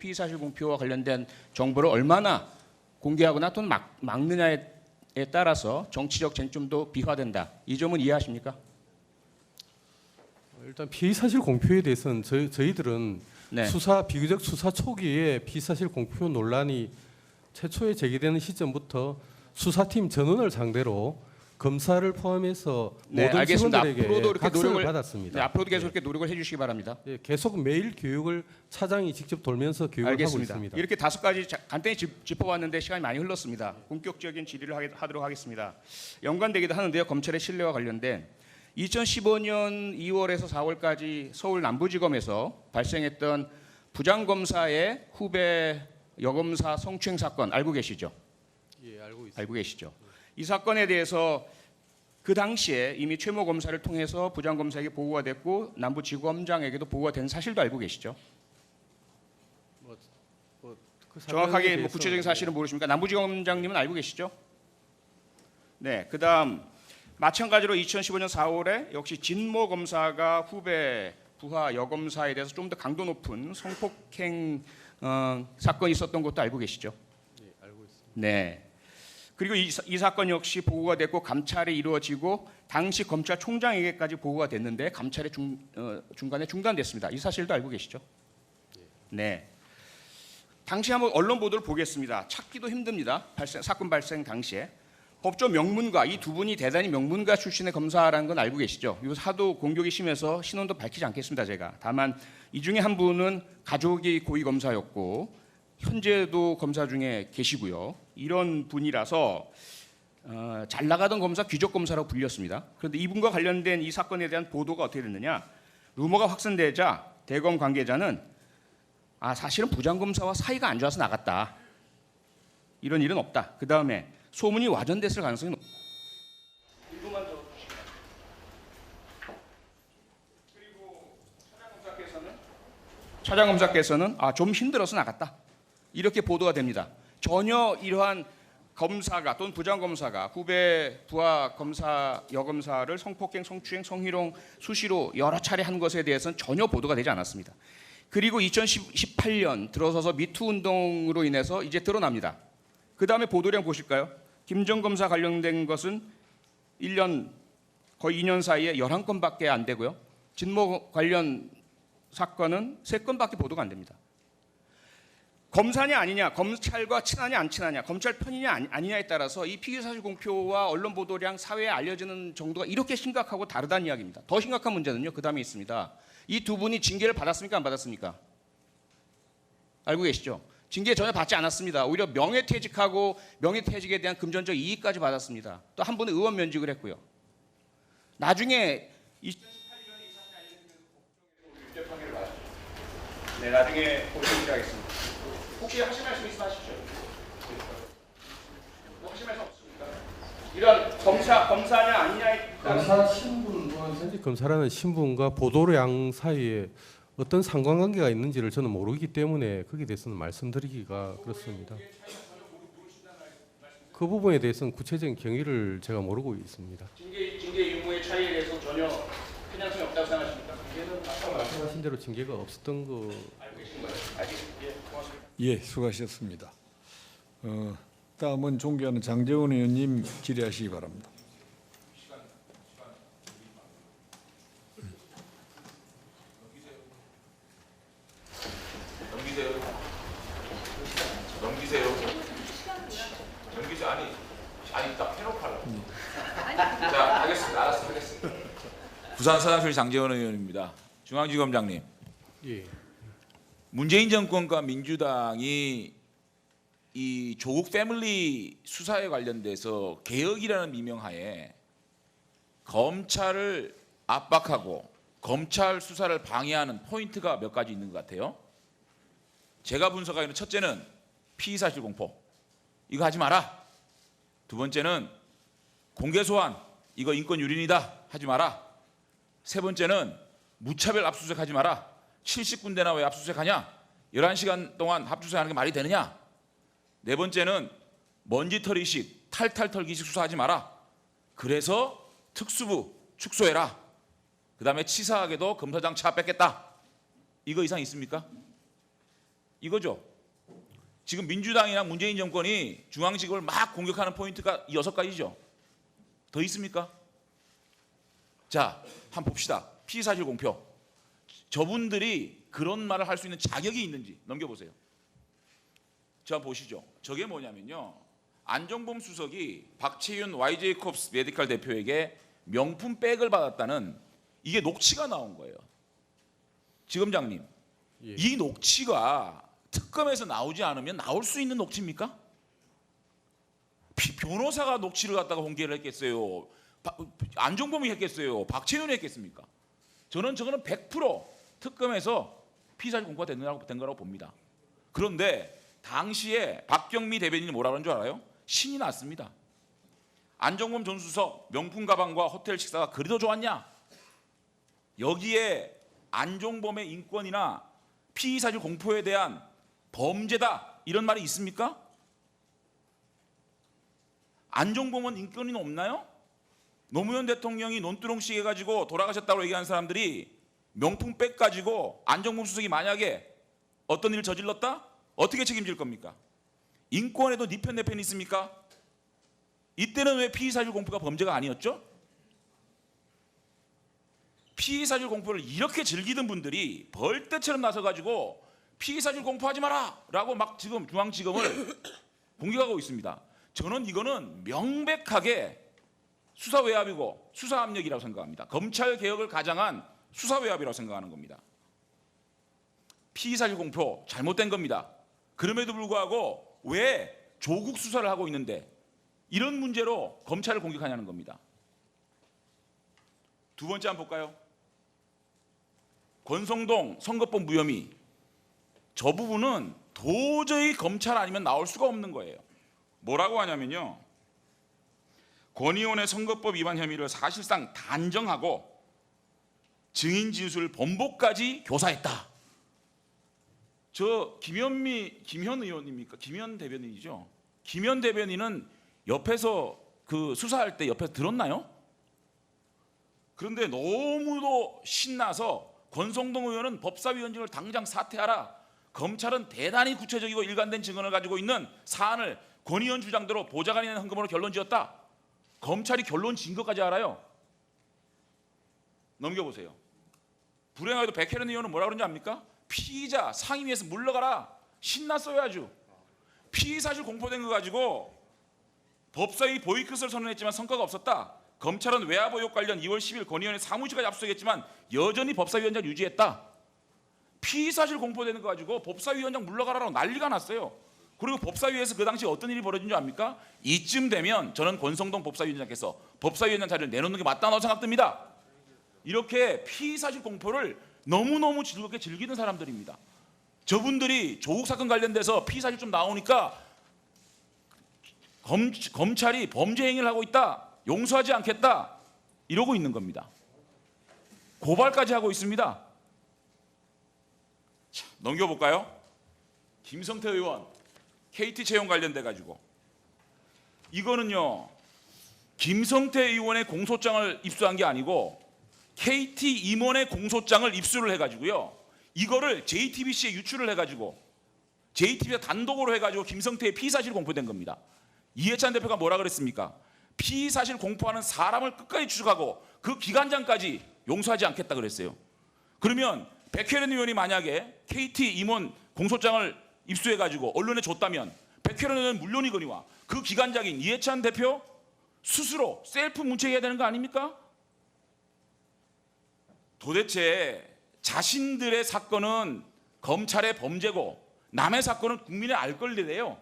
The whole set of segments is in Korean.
피의사실 공표와 관련된 정보를 얼마나 공개하거나 또는 막느냐에 따라서 정치적 쟁점도 비화된다. 이 점은 이해하십니까? 일단 피의사실 공표에 대해서는 저희들은 네. 비교적 수사 초기에 피의사실 공표 논란이 최초에 제기되는 시점부터 수사팀 전원을 상대로 검사를 포함해서 네, 모든 알겠습니다. 직원들에게 앞으로도 이렇게 각성을 받았습니다. 네, 앞으로도 계속 이렇게 노력을 해주시기 바랍니다. 예, 계속 매일 교육을 차장이 직접 돌면서 교육을 알겠습니다. 하고 있습니다. 이렇게 5가지 간단히 짚어봤는데 시간이 많이 흘렀습니다. 본격적인 질의를 하도록 하겠습니다. 연관되기도 하는데요. 검찰의 신뢰와 관련된 2015년 2월에서 4월까지 서울 남부지검에서 발생했던 부장검사의 후배 여검사 성추행 사건 알고 계시죠? 예, 알고 있습니다. 알고 계시죠? 이 사건에 대해서 그 당시에 이미 최모 검사를 통해서 부장검사에게 보고가 됐고 남부지검장에게도 보고가 된 사실도 알고 계시죠? 그 정확하게 대해서 구체적인 사실은 모르십니까? 남부지검장님은 알고 계시죠? 네, 그다음 마찬가지로 2015년 4월에 역시 진모 검사가 후배 부하 여검사에 대해서 좀 더 강도 높은 성폭행 사건이 있었던 것도 알고 계시죠? 예, 알고 있습니다. 네. 그리고 이 사건 역시 보고가 됐고 감찰이 이루어지고 당시 검찰총장에게까지 보고가 됐는데 감찰의 중간에 중단됐습니다. 이 사실도 알고 계시죠? 네. 당시 한번 언론 보도를 보겠습니다. 찾기도 힘듭니다. 사건 발생 당시에 법조 명문가 이 두 분이 대단히 명문가 출신의 검사라는 건 알고 계시죠? 이거 하도 공격이 심해서 신원도 밝히지 않겠습니다. 제가 다만 이 중에 한 분은 가족이 고위 검사였고 현재도 검사 중에 계시고요. 이런 분이라서 잘 나가던 검사 귀족 검사라고 불렸습니다. 그런데 이분과 관련된 이 사건에 대한 보도가 어떻게 됐느냐? 루머가 확산되자 대검 관계자는 사실은 부장검사와 사이가 안 좋아서 나갔다. 이런 일은 없다. 그 다음에 소문이 와전됐을 가능성이 높다. 일부만 더 주시면. 그리고 차장검사께서는 좀 힘들어서 나갔다. 이렇게 보도가 됩니다. 전혀 이러한 검사가 또는 부장검사가 후배 부하 검사 여검사를 성폭행, 성추행, 성희롱 수시로 여러 차례 한 것에 대해서는 전혀 보도가 되지 않았습니다. 그리고 2018년 들어서서 미투 운동으로 인해서 이제 드러납니다. 그 다음에 보도량 보실까요? 김정 검사 관련된 것은 1년 거의 2년 사이에 11건밖에 안 되고요. 진모 관련 사건은 3건밖에 보도가 안 됩니다. 검사냐 아니냐, 검찰과 친하냐 안 친하냐, 검찰 편이냐 아니냐에 따라서 이 피의사실 공표와 언론 보도량 사회에 알려지는 정도가 이렇게 심각하고 다르다는 이야기입니다. 더 심각한 문제는요. 그 다음에 있습니다. 이 두 분이 징계를 받았습니까? 안 받았습니까? 알고 계시죠? 징계 전혀 받지 않았습니다. 오히려 명예퇴직하고 명예퇴직에 대한 금전적 이익까지 받았습니다. 또 한 분은 의원 면직을 했고요. 나중에 2018년에 이 사건이 알려지면서 법정에서 유죄 판결을 받았죠. 네, 나중에 보도록 하겠습니다. 혹시 하실 말씀 있으면 하십시오. 뭐 하실 말씀 없습니까? 이런 검사냐 아니냐에 따른 검사 신분과 현직 검사라는 신분과 보도량 사이에 어떤 상관관계가 있는지를 저는 모르기 때문에 거기에 대해서는 말씀드리기가 그렇습니다. 그 부분에 대해서는 구체적인 경위를 제가 모르고 있습니다. 징계 유무의 차이에 대해서 전혀 편향성이 없다고 생각하십니까? 아까 말씀하신 대로 징계가 없었던 거 알고 계신 거예요? 알겠습니다. 예, 고맙습니다. 예, 수고하셨습니다. 다음은 존경하는 장재원 의원님 질의하시기 바랍니다. 넘기세요. 아니 딱 해놓고 하려고. 자, 하겠습니다. 부산 사장실 장재원 의원입니다. 중앙지검장님. 예. 문재인 정권과 민주당이 이 조국 패밀리 수사에 관련돼서 개혁이라는 미명하에 검찰을 압박하고 검찰 수사를 방해하는 포인트가 몇 가지 있는 것 같아요. 제가 분석하기는 첫째는 피의사실 공포. 이거 하지 마라. 두 번째는 공개 소환. 이거 인권 유린이다. 하지 마라. 세 번째는 무차별 압수수색하지 마라. 70군데나 왜 압수수색하냐? 11시간 동안 압수수색하는 게 말이 되느냐? 네 번째는 먼지털이식, 탈탈털기식 수사하지 마라. 그래서 특수부 축소해라. 그 다음에 치사하게도 검사장 차 뺏겠다. 이거 이상 있습니까? 이거죠. 지금 민주당이나 문재인 정권이 중앙지검을 막 공격하는 포인트가 이 6가지죠. 더 있습니까? 자, 한번 봅시다. 피의사실 공표. 저분들이 그런 말을 할 수 있는 자격이 있는지 넘겨보세요. 자, 보시죠. 저게 뭐냐면요. 안종범 수석이 박채윤 YJ콥스 메디칼 대표에게 명품 백을 받았다는 이게 녹취가 나온 거예요. 지검장님, 예. 이 녹취가 특검에서 나오지 않으면 나올 수 있는 녹취입니까? 변호사가 녹취를 갖다가 공개를 했겠어요? 안종범이 했겠어요? 박채윤이 했겠습니까? 저는 저거는 100% 특검에서 피의사실 공표가 된 거라고 봅니다. 그런데 당시에 박경미 대변인이 뭐라 그런 줄 알아요? 신이 났습니다. 안종범 전 수석 명품 가방과 호텔 식사가 그리도 좋았냐? 여기에 안종범의 인권이나 피의사실 공표에 대한 범죄다 이런 말이 있습니까? 안종범은 인권이 없나요? 노무현 대통령이 논두렁씩 해가지고 돌아가셨다고 얘기하는 사람들이 명품백 가지고 안종범 수석이 만약에 어떤 일을 저질렀다? 어떻게 책임질 겁니까? 인권에도 네 편 내 편 있습니까? 이때는 왜 피의사실 공표가 범죄가 아니었죠? 피의사실 공표를 이렇게 즐기던 분들이 벌떼처럼 나서가지고 피의사실 공표하지 마라 라고 막 지금 중앙지검을 공격하고 있습니다. 저는 이거는 명백하게 수사 외압이고 수사 압력이라고 생각합니다. 검찰 개혁을 가장한 수사 외압이라고 생각하는 겁니다. 피의사실 공표 잘못된 겁니다. 그럼에도 불구하고 왜 조국 수사를 하고 있는데 이런 문제로 검찰을 공격하냐는 겁니다. 두 번째 한번 볼까요? 권성동 선거법 무혐의. 저 부분은 도저히 검찰 아니면 나올 수가 없는 거예요. 뭐라고 하냐면요. 권 의원의 선거법 위반 혐의를 사실상 단정하고 증인 진술 번복까지 교사했다. 저 김현 의원입니까? 김현 대변인이죠. 김현 대변인은 옆에서 그 수사할 때 옆에서 들었나요? 그런데 너무도 신나서 권성동 의원은 법사위원장을 당장 사퇴하라. 검찰은 대단히 구체적이고 일관된 증언을 가지고 있는 사안을 권 의원 주장대로 보좌관이 낸 헌금으로 결론지었다. 검찰이 결론 진 것까지 알아요. 넘겨보세요. 불행하게도 백혜련 의원은 뭐라 그러는지 압니까? 피의자 상임위에서 물러가라. 신났어요 아주. 피의사실 공표된 거 가지고 법사위 보이콧을 선언했지만 성과가 없었다. 검찰은 외압 의혹 관련 2월 10일 권 의원의 사무실까지 압수수색했지만 여전히 법사위원장을 유지했다. 피의사실 공표되는 거 가지고 법사위원장 물러가라라고 난리가 났어요. 그리고 법사위에서 그 당시 어떤 일이 벌어진 줄 압니까? 이쯤 되면 저는 권성동 법사위원장께서 법사위원장 자리를 내놓는 게 맞다고 생각됩니다. 이렇게 피의사실 공표를 너무너무 즐겁게 즐기는 사람들입니다. 저분들이 조국 사건 관련돼서 피의사실 좀 나오니까 검찰이 범죄 행위를 하고 있다. 용서하지 않겠다. 이러고 있는 겁니다. 고발까지 하고 있습니다. 자, 넘겨볼까요? 김성태 의원 KT 채용 관련돼 가지고 이거는요. 김성태 의원의 공소장을 입수한 게 아니고 KT 임원의 공소장을 입수를 해가지고요. 이거를 JTBC에 유출을 해가지고 JTBC가 단독으로 해가지고 김성태의 피의사실 공표된 겁니다. 이해찬 대표가 뭐라 그랬습니까? 피의사실 공표하는 사람을 끝까지 추적하고 그 기관장까지 용서하지 않겠다 그랬어요. 그러면 백혜련 의원이 만약에 KT 임원 공소장을 입수해가지고 언론에 줬다면 백혜련 의원은 물론이거니와 그 기관장인 이해찬 대표 스스로 셀프 문책해야 되는 거 아닙니까? 도대체 자신들의 사건은 검찰의 범죄고 남의 사건은 국민의 알 권리래요.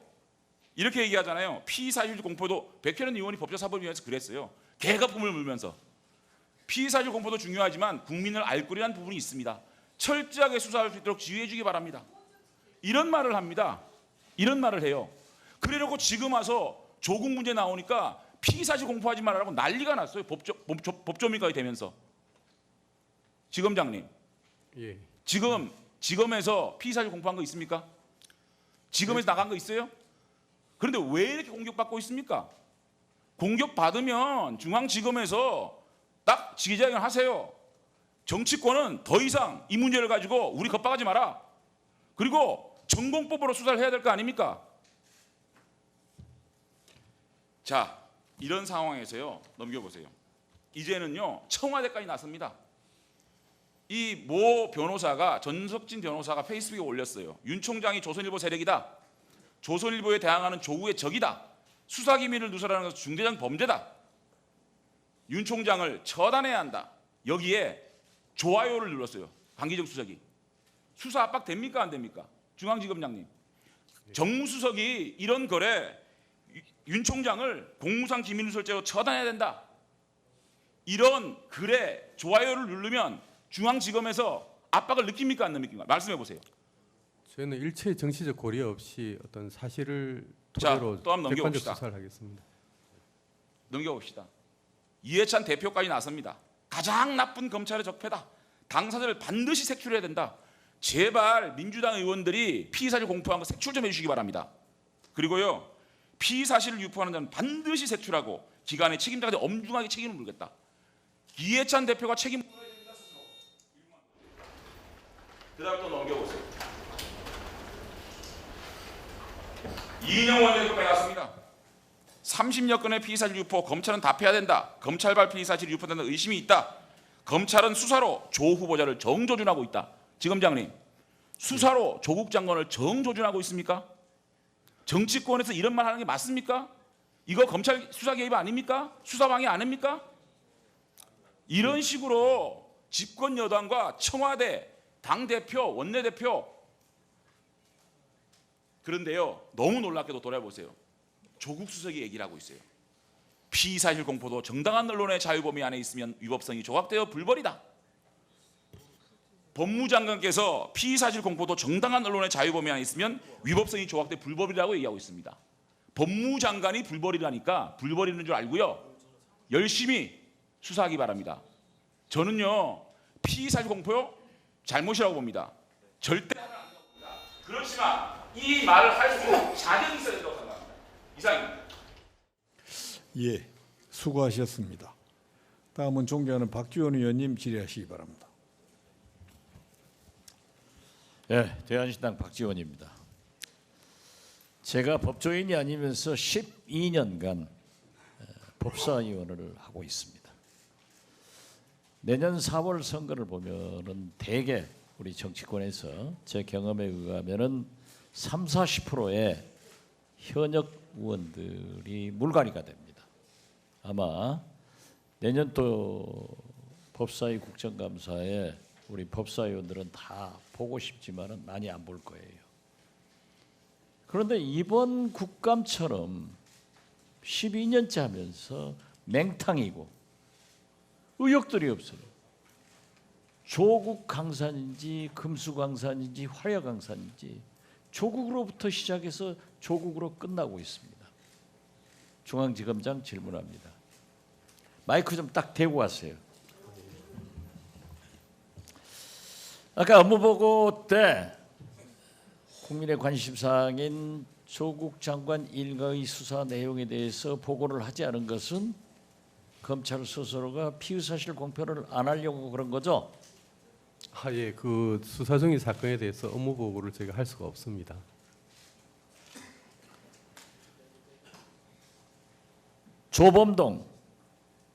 이렇게 얘기하잖아요. 피의사실 공표도 백혜련 의원이 법제사법위원회에서 그랬어요. 개가 품을 물면서 피의사실 공표도 중요하지만 국민을 알 권리라는 부분이 있습니다. 철저하게 수사할 수 있도록 지휘해 주기 바랍니다. 이런 말을 합니다. 이런 말을 해요. 그래놓고 지금 와서 조국 문제 나오니까 피의사실 공표하지 말라고 난리가 났어요. 법조민까지 되면서. 지검장님, 예. 지금 지검에서 피의사실 공표한 거 있습니까? 지검에서 나간 거 있어요? 그런데 왜 이렇게 공격받고 있습니까? 공격받으면 중앙지검에서 딱 기자회견 하세요. 정치권은 더 이상 이 문제를 가지고 우리 겁박하지 마라. 그리고 전공법으로 수사를 해야 될 거 아닙니까? 자, 이런 상황에서요. 넘겨보세요. 이제는요. 청와대까지 나섭니다. 이 모 변호사가, 전석진 변호사가 페이스북에 올렸어요. 윤 총장이 조선일보 세력이다. 조선일보에 대항하는 조국의 적이다. 수사기밀을 누설하는 것은 중대장 범죄다. 윤 총장을 처단해야 한다. 여기에 좋아요를 눌렀어요. 강기정 수석이. 수사 압박 됩니까 안 됩니까? 중앙지검장님. 정무수석이 이런 거래 윤 총장을 공무상 기밀누설죄로 처단해야 된다. 이런 글에 좋아요를 누르면 중앙지검에서 압박을 느낍니까 안 느낍니까? 말씀해 보세요. 저희는 일체 정치적 고려 없이 어떤 사실을 자, 토대로 또 한번 객관적 넘겨봅시다. 수사를 하겠습니다. 넘겨봅시다. 이해찬 대표까지 나섭니다. 가장 나쁜 검찰의 적폐다. 당사자를 반드시 색출해야 된다. 제발 민주당 의원들이 피의사실 공표한 거 색출 좀 해주시기 바랍니다. 그리고요. 피의사실을 유포하는 자는 반드시 색출하고 기관의 책임자한테 엄중하게 책임을 물겠다. 이해찬 대표가 책임을 물어야 됩니다. 스스로. 그다음 또 넘겨보세요. 이인영 원내대표 빼놨습니다. 30여 건의 피의사실 유포, 검찰은 답해야 된다. 검찰발 피의사실 유포된다 의심이 있다. 검찰은 수사로 조 후보자를 정조준하고 있다. 지검장님, 수사로 조국 장관을 정조준하고 있습니까? 정치권에서 이런 말 하는 게 맞습니까? 이거 검찰 수사 개입 아닙니까? 수사방해 아닙니까? 이런 식으로 집권 여당과 청와대, 당대표, 원내대표, 그런데요, 너무 놀랍게도 돌아보세요. 조국 수석이 얘기를 하고 있어요. 피의사실 공포도 정당한 언론의 자유 범위 안에 있으면 위법성이 조각되어 불벌이다. 법무장관께서 피의사실 공포도 정당한 언론의 자유 범위 안에 있으면 위법성이 조각되어 불벌이라고 얘기하고 있습니다. 법무장관이 불벌이라니까 불벌이는 줄 알고요. 열심히 수사하기 바랍니다. 저는요, 피의사실 공포요 잘못이라고 봅니다. 절대 하면 안 됩니다. 그렇지만 이 말을 할 수 있는 자격이 있어야 된다고 생각합니다. 이상입니다. 예, 수고하셨습니다. 다음은 존경하는 박지원 의원님 질의하시기 바랍니다. 네, 대한신당 박지원입니다. 제가 법조인이 아니면서 12년간 법사위원을 하고 있습니다. 내년 4월 선거를 보면은 대개 우리 정치권에서 제 경험에 의하면은 30-40%의 현역 의원들이 물갈이가 됩니다. 아마 내년 또 법사위 국정감사에 우리 법사위원들은 다 보고 싶지만은 많이 안 볼 거예요. 그런데 이번 국감처럼 12년째 하면서 맹탕이고 의혹들이 없어요. 조국 강산인지 금수 강산인지 화려 강산인지 조국으로부터 시작해서 조국으로 끝나고 있습니다. 중앙지검장 질문합니다. 마이크 좀 딱 대고 왔어요. 아까 업무보고 때 국민의 관심사항인 조국 장관 일가의 수사 내용에 대해서 보고를 하지 않은 것은 검찰 스스로가 피의사실 공표를 안 하려고 그런 거죠? 예, 그 수사 중인 사건에 대해서 업무 보고를 저희가 할 수가 없습니다. 조범동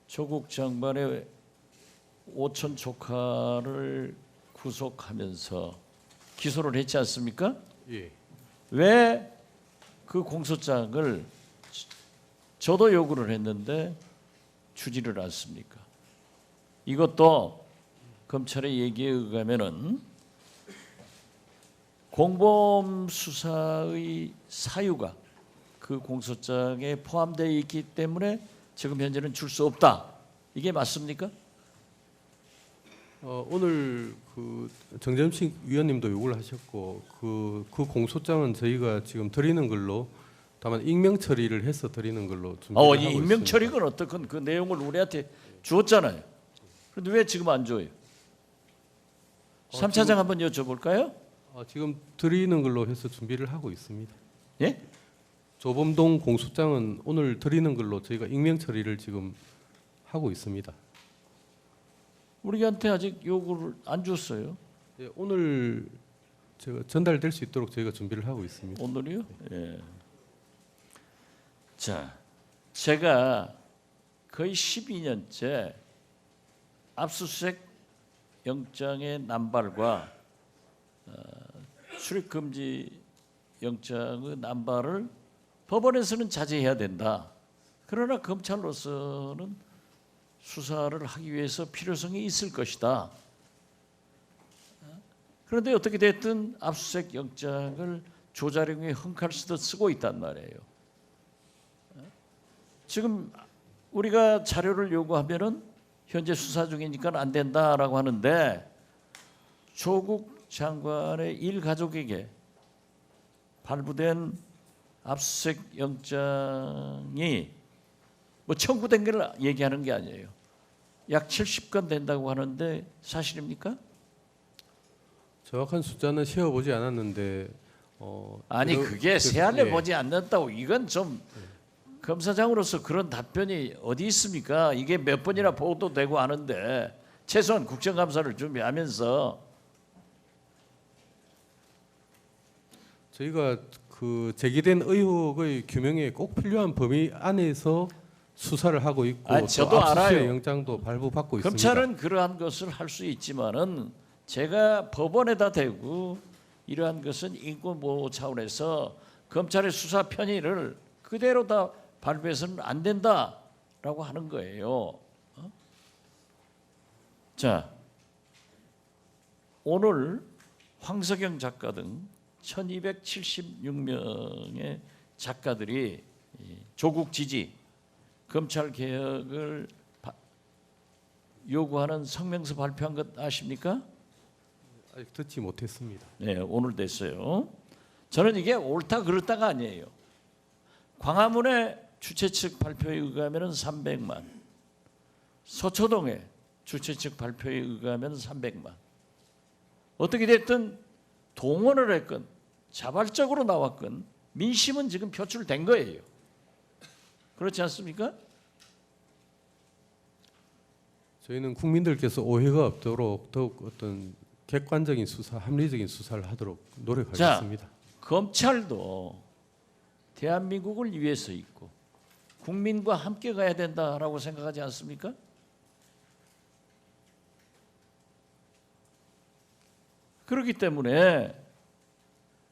조국 장관의 오촌 조카를 구속하면서 기소를 했지 않습니까? 예. 왜 그 공소장을 저도 요구를 했는데 주지를 않습니까? 이것도 검찰의 얘기에 의하면은 공범 수사의 사유가 그 공소장에 포함되어 있기 때문에 지금 현재는 줄 수 없다. 이게 맞습니까? 오늘 그 정점식 위원님도 요구를 하셨고 그 공소장은 저희가 지금 드리는 걸로 다만 익명 처리를 해서 드리는 걸로 준비를 하고 이 있습니다. 익명 처리건 어떻건 그 내용을 우리한테 주었잖아요. 그런데 왜 지금 안 줘요? 3차장 한번 여쭤볼까요? 지금 드리는 걸로 해서 준비를 하고 있습니다. 예? 조범동 공소장은 오늘 드리는 걸로 저희가 익명 처리를 지금 하고 있습니다. 우리한테 아직 요구를 안 줬어요. 오늘 제가 전달될 수 있도록 저희가 준비를 하고 있습니다. 오늘이요? 예. 자, 제가 거의 12년째 압수수색 영장의 남발과 출입 금지 영장의 남발을 법원에서는 자제해야 된다. 그러나 검찰로서는 수사를 하기 위해서 필요성이 있을 것이다. 그런데 어떻게 됐든 압수수색 영장을 조자룡이 흠칼 쓰듯 쓰고 있단 말이에요. 지금 우리가 자료를 요구하면은 현재 수사 중이니까 안 된다라고 하는데 조국 장관의 일가족에게 발부된 압수수색 영장이 뭐 청구된 걸 얘기하는 게 아니에요. 약 70건 된다고 하는데 사실입니까? 정확한 숫자는 세어보지 않았는데 아니 그러- 그게 그- 세안을 예. 보지 않는다고 이건 좀 검사장으로서 그런 답변이 어디 있습니까? 이게 몇 번이나 보도되고 하는데 최소한 국정감사를 준비하면서 저희가 그 제기된 의혹의 규명에 꼭 필요한 범위 안에서 수사를 하고 있고 아니, 또 저도 압수수색 알아요. 영장도 발부받고 있습니다. 검찰은 그러한 것을 할 수 있지만은 제가 법원에다 대고 이러한 것은 인권보호 차원에서 검찰의 수사 편의를 그대로 다 발부해서는 안 된다라고 하는 거예요. 자, 오늘 황석영 작가 등 1276명의 작가들이 조국 지지, 검찰 개혁을 요구하는 성명서 발표한 것 아십니까? 아직 듣지 못했습니다. 네, 오늘 됐어요. 저는 이게 옳다 그렇다가 아니에요. 광화문의 주최 측 발표에 의하면 300만, 서초동의 주최 측 발표에 의하면 300만. 어떻게 됐든 동원을 했건 자발적으로 나왔건 민심은 지금 표출된 거예요. 그렇지 않습니까? 저희는 국민들께서 오해가 없도록 더욱 어떤 객관적인 수사, 합리적인 수사를 하도록 노력하겠습니다. 검찰도 대한민국을 위해서 있고 국민과 함께 가야 된다라고 생각하지 않습니까? 그렇기 때문에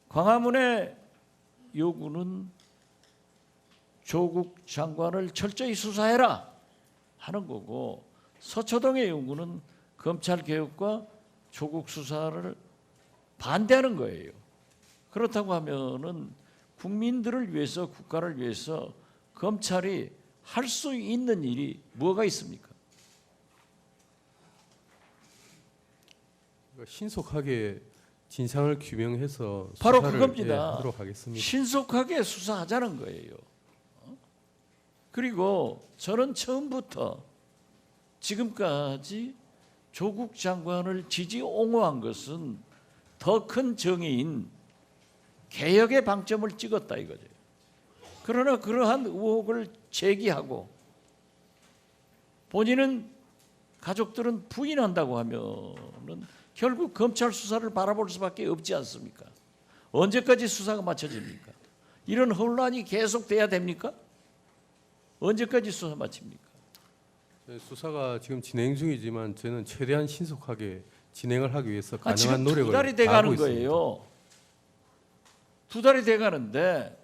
광화문의 요구는 조국 장관을 철저히 수사해라 하는 거고 서초동의 요구는 검찰 개혁과 조국 수사를 반대하는 거예요. 그렇다고 하면은 국민들을 위해서 국가를 위해서 검찰이 할 수 있는 일이 뭐가 있습니까? 신속하게 진상을 규명해서 바로 수사를 그겁니다. 하도록 하겠습니다. 신속하게 수사하자는 거예요. 그리고 저는 처음부터 지금까지 조국 장관을 지지 옹호한 것은 더 큰 정의인 개혁의 방점을 찍었다 이거죠. 그러나 그러한 의혹을 제기하고 본인은 가족들은 부인한다고 하면은 결국 검찰 수사를 바라볼 수밖에 없지 않습니까? 언제까지 수사가 마쳐집니까? 이런 혼란이 계속돼야 됩니까? 언제까지 수사 마칩니까? 수사가 지금 진행 중이지만 저는 최대한 신속하게 진행을 하기 위해서 가능한 지금 노력을 두 달이 다하고 돼가는 있습니다. 거예요. 2달이 돼가는데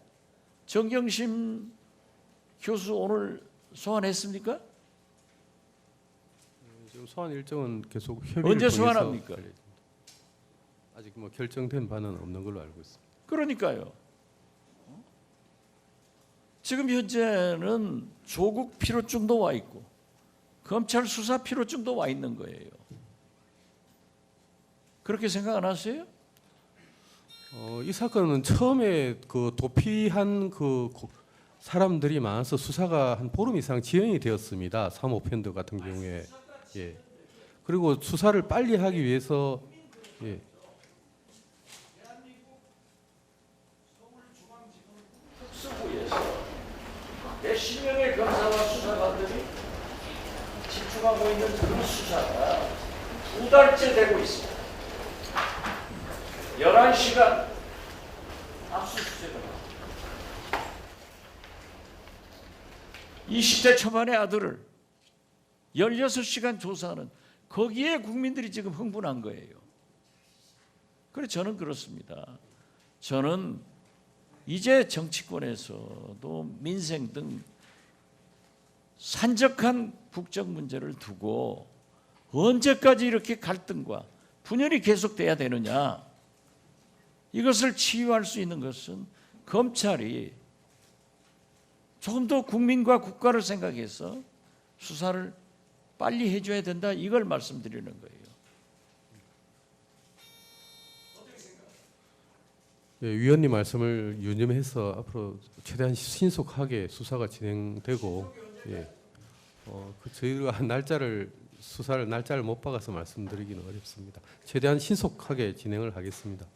정경심 교수 오늘 소환했습니까? 지금 소환 일정은 계속 협의를 언제 통해서 소환합니까? 관리됩니다. 아직 뭐 결정된 바는 없는 걸로 알고 있습니다. 그러니까요. 지금 현재는 조국 피로증도 와 있고 검찰 수사 피로증도 와 있는 거예요. 그렇게 생각 안 하세요? 이 사건은 처음에 그 도피한 그 사람들이 많아서 수사가 한 보름 이상 지연이 되었습니다. 사모펀드 같은 경우에. 예. 그리고 수사를 빨리 하기 위해서 예. 몇십 명의 검사와 수사관들이 집중하고 있는 그 수사가 2달째 되고 있습니다. 11시간 압수수색을 20대 초반의 아들을 16시간 조사하는 거기에 국민들이 지금 흥분한 거예요. 그래서 저는 그렇습니다. 저는 이제 정치권에서도 민생 등 산적한 국정 문제를 두고 언제까지 이렇게 갈등과 분열이 계속돼야 되느냐. 이것을 치유할 수 있는 것은 검찰이 조금 더 국민과 국가를 생각해서 수사를 빨리 해줘야 된다. 이걸 말씀드리는 거예요. 예, 위원님 말씀을 유념해서 앞으로 최대한 신속하게 수사가 진행되고, 예, 저희가 수사를 날짜를 못 박아서 말씀드리기는 어렵습니다. 최대한 신속하게 진행을 하겠습니다.